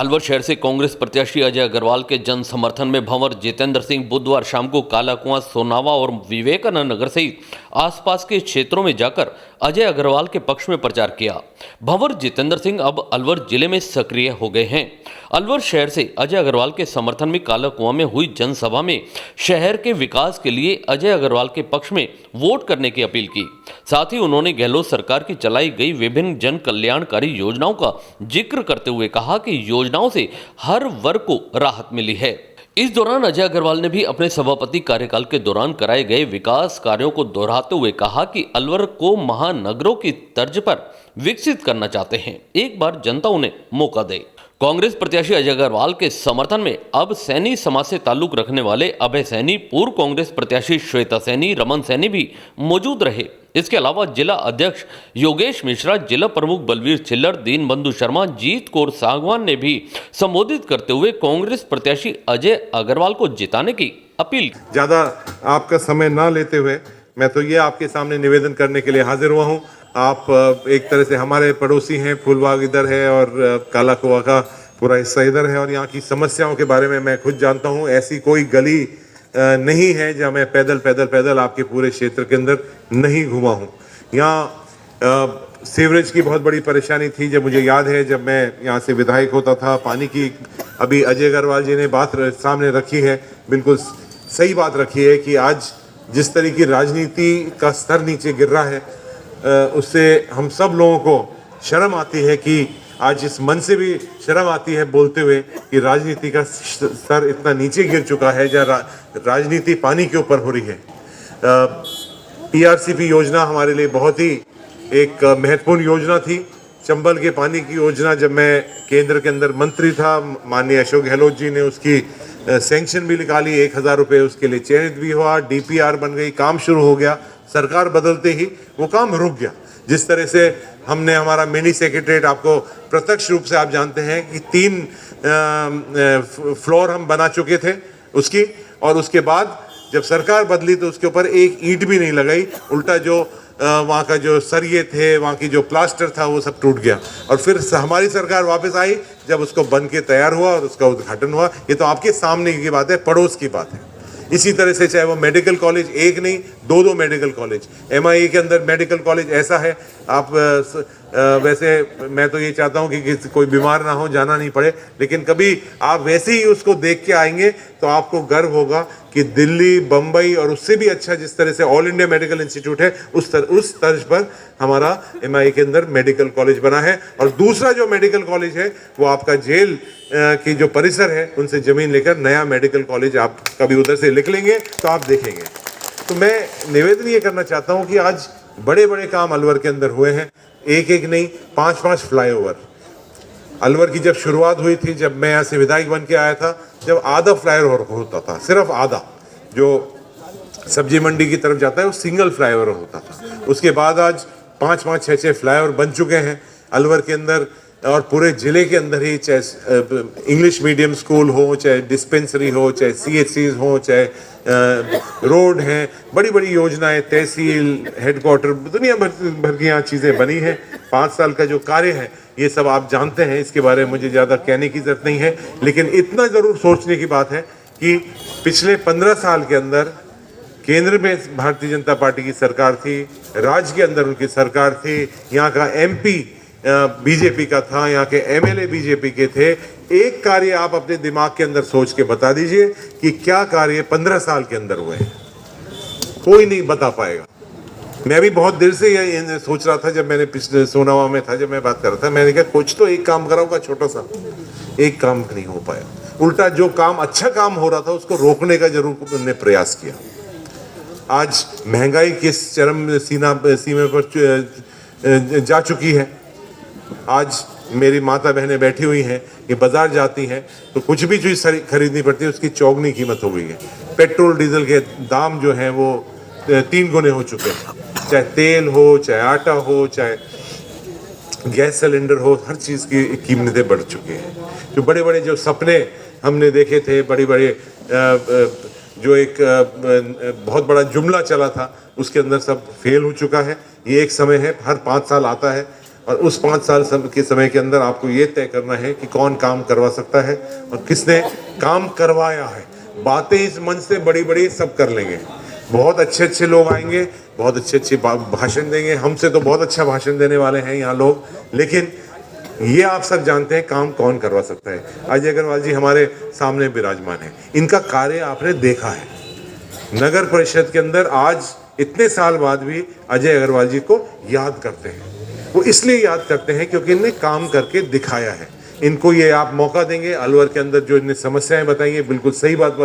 अलवर शहर से कांग्रेस प्रत्याशी अजय अग्रवाल के जन समर्थन में भंवर जितेंद्र सिंह बुधवार शाम को काला कुआं, सोनावा और विवेकानंद नगर सहित आसपास के क्षेत्रों में जाकर अजय अग्रवाल के पक्ष में प्रचार किया। भंवर जितेंद्र सिंह अब अलवर जिले में सक्रिय हो गए हैं। अलवर शहर से अजय अग्रवाल के समर्थन में काला कुआं में हुई जनसभा में शहर के विकास के लिए अजय अग्रवाल के पक्ष में वोट करने की अपील की। साथ ही उन्होंने गहलोत सरकार की चलाई गई विभिन्न जन कल्याणकारी योजनाओं का जिक्र करते हुए कहा कि योजनाओं से हर वर्ग को राहत मिली है। इस दौरान अजय अग्रवाल ने भी अपने सभापति कार्यकाल के दौरान कराए गए विकास कार्यों को दोहराते हुए कहा कि अलवर को महानगरों की तर्ज पर विकसित करना चाहते हैं, एक बार जनता उन्हें मौका दे। कांग्रेस प्रत्याशी अजय अग्रवाल के समर्थन में अब सैनी समाज से ताल्लुक रखने वाले अभय सैनी, पूर्व कांग्रेस प्रत्याशी श्वेता सैनी, रमन सैनी भी मौजूद रहे। इसके अलावा जिला अध्यक्ष योगेश मिश्रा, जिला प्रमुख बलवीर छिल्लर, दीन बंधु शर्मा, जीत कौर सागवान ने भी संबोधित करते हुए कांग्रेस प्रत्याशी अजय अग्रवाल को जिताने की अपील की। ज्यादा आपका समय ना लेते हुए मैं तो ये आपके सामने निवेदन करने के लिए हाजिर हुआ हूँ। आप एक तरह से हमारे पड़ोसी हैं, फूलबाग इधर है और काला कुआं का पूरा हिस्सा इधर है, और यहाँ की समस्याओं के बारे में मैं खुद जानता हूँ। ऐसी कोई गली नहीं है जहाँ मैं पैदल आपके पूरे क्षेत्र के अंदर नहीं घुमा हूँ। यहाँ सीवरेज की बहुत बड़ी परेशानी थी, जब मुझे याद है जब मैं यहाँ से विधायक होता था। पानी की अभी अजय अग्रवाल जी ने बात सामने रखी है, बिल्कुल सही बात रखी है कि आज जिस तरह की राजनीति का स्तर नीचे गिर रहा है, उससे हम सब लोगों को शर्म आती है कि आज इस मन से भी शर्म आती है बोलते हुए कि राजनीति का स्तर इतना नीचे गिर चुका है, जहाँ राजनीति पानी के ऊपर हो रही है। पीआरसीपी योजना हमारे लिए बहुत ही एक महत्वपूर्ण योजना थी। चंबल के पानी की योजना जब मैं केंद्र के अंदर मंत्री था, माननीय अशोक गहलोत जी ने उसकी सैंक्शन भी निकाली, 1000 रुपये उसके लिए चयनित भी हुआ, डीपीआर बन गई, काम शुरू हो गया। सरकार बदलते ही वो काम रुक गया। जिस तरह से हमने हमारा मिनी सेक्रेटरीट, आपको प्रत्यक्ष रूप से आप जानते हैं कि 3 फ्लोर हम बना चुके थे उसकी, और उसके बाद जब सरकार बदली तो उसके ऊपर एक ईंट भी नहीं लगाई, उल्टा जो वहाँ का जो सरिये थे, वहाँ की जो प्लास्टर था वो सब टूट गया। और फिर हमारी सरकार वापस आई जब उसको बन के तैयार हुआ और उसका उद्घाटन हुआ। ये तो आपके सामने की बात है, पड़ोस की बात है। इसी तरह से चाहे वो मेडिकल कॉलेज, एक नहीं 2 मेडिकल कॉलेज, एमआईए के अंदर मेडिकल कॉलेज ऐसा है। आप वैसे मैं तो ये चाहता हूँ कि कोई बीमार ना हो, जाना नहीं पड़े, लेकिन कभी आप वैसे ही उसको देख के आएंगे तो आपको गर्व होगा कि दिल्ली, बम्बई और उससे भी अच्छा जिस तरह से ऑल इंडिया मेडिकल इंस्टीट्यूट है, उस तर्ज पर हमारा एमआईए के अंदर मेडिकल कॉलेज बना है। और दूसरा जो मेडिकल कॉलेज है वो आपका जेल की जो परिसर है उनसे जमीन लेकर नया मेडिकल कॉलेज आप कभी उधर से लिख लेंगे तो आप देखेंगे। तो मैं निवेदन ये करना चाहता हूँ कि आज बड़े बड़े काम अलवर के अंदर हुए हैं, एक नहीं 5 फ्लाईओवर। अलवर की जब शुरुआत हुई थी, जब मैं यहाँ से विधायक बन के आया था, जब आधा फ्लाईओवर होता था, सिर्फ आधा, जो सब्जी मंडी की तरफ जाता है वो सिंगल फ्लाईओवर होता था। उसके बाद आज 5 6 फ्लाईओवर बन चुके हैं अलवर के अंदर और पूरे जिले के अंदर ही। चाहे इंग्लिश मीडियम स्कूल हो, चाहे डिस्पेंसरी हो, चाहे सीएचसीज हो, चाहे रोड हैं, बड़ी बड़ी योजनाएं, तहसील हेडक्वार्टर, दुनिया भर की यहाँ चीज़ें बनी हैं। 5 साल का जो कार्य है ये सब आप जानते हैं, इसके बारे में मुझे ज़्यादा कहने की ज़रूरत नहीं है। लेकिन इतना ज़रूर सोचने की बात है कि पिछले 15 साल के अंदर केंद्र में भारतीय जनता पार्टी की सरकार थी, राज्य के अंदर उनकी सरकार थी, यहाँ का एमपी बीजेपी का था, यहाँ के एमएलए बीजेपी के थे। एक कार्य आप अपने दिमाग के अंदर सोच के बता दीजिए कि क्या कार्य 15 साल के अंदर हुए हैं, कोई नहीं बता पाएगा। मैं भी बहुत देर से ये सोच रहा था, जब मैंने पिछले सोनावा में था, जब मैं बात कर रहा था, मैंने कहा कुछ तो एक काम करा होगा छोटा सा, एक काम नहीं हो पाया। उल्टा जो काम अच्छा काम हो रहा था उसको रोकने का जरूर उन्होंने प्रयास किया। आज महंगाई किस चरम सीमा पर जा चुकी है। आज मेरी माता बहनें बैठी हुई हैं कि बाजार जाती हैं तो कुछ भी चीज़ खरीदनी पड़ती है उसकी चौगुनी कीमत हो गई है। पेट्रोल डीजल के दाम जो हैं वो 3 गुने हो चुके हैं, चाहे तेल हो, चाहे आटा हो, चाहे गैस सिलेंडर हो, हर चीज़ की कीमतें बढ़ चुकी हैं। जो बड़े बड़े जो सपने हमने देखे थे, बड़े बड़े जो एक बहुत बड़ा जुमला चला था, उसके अंदर सब फेल हो चुका है। ये एक समय है, हर 5 साल आता है और उस 5 साल के समय के अंदर आपको ये तय करना है कि कौन काम करवा सकता है और किसने काम करवाया है। बातें इस मंच से बड़ी बड़ी सब कर लेंगे, बहुत अच्छे अच्छे लोग आएंगे, बहुत अच्छे अच्छे भाषण देंगे, हमसे तो बहुत अच्छा भाषण देने वाले हैं यहाँ लोग, लेकिन ये आप सब जानते हैं काम कौन करवा सकता है। अजय अग्रवाल जी हमारे सामने विराजमान है, इनका कार्य आपने देखा है नगर परिषद के अंदर। आज इतने साल बाद भी अजय अग्रवाल जी को याद करते हैं, वो इसलिए याद करते हैं क्योंकि इनने काम करके दिखाया है। इनको ये आप मौका देंगे, अलवर के अंदर जो इनने समस्याएं बताई है, बिल्कुल सही बात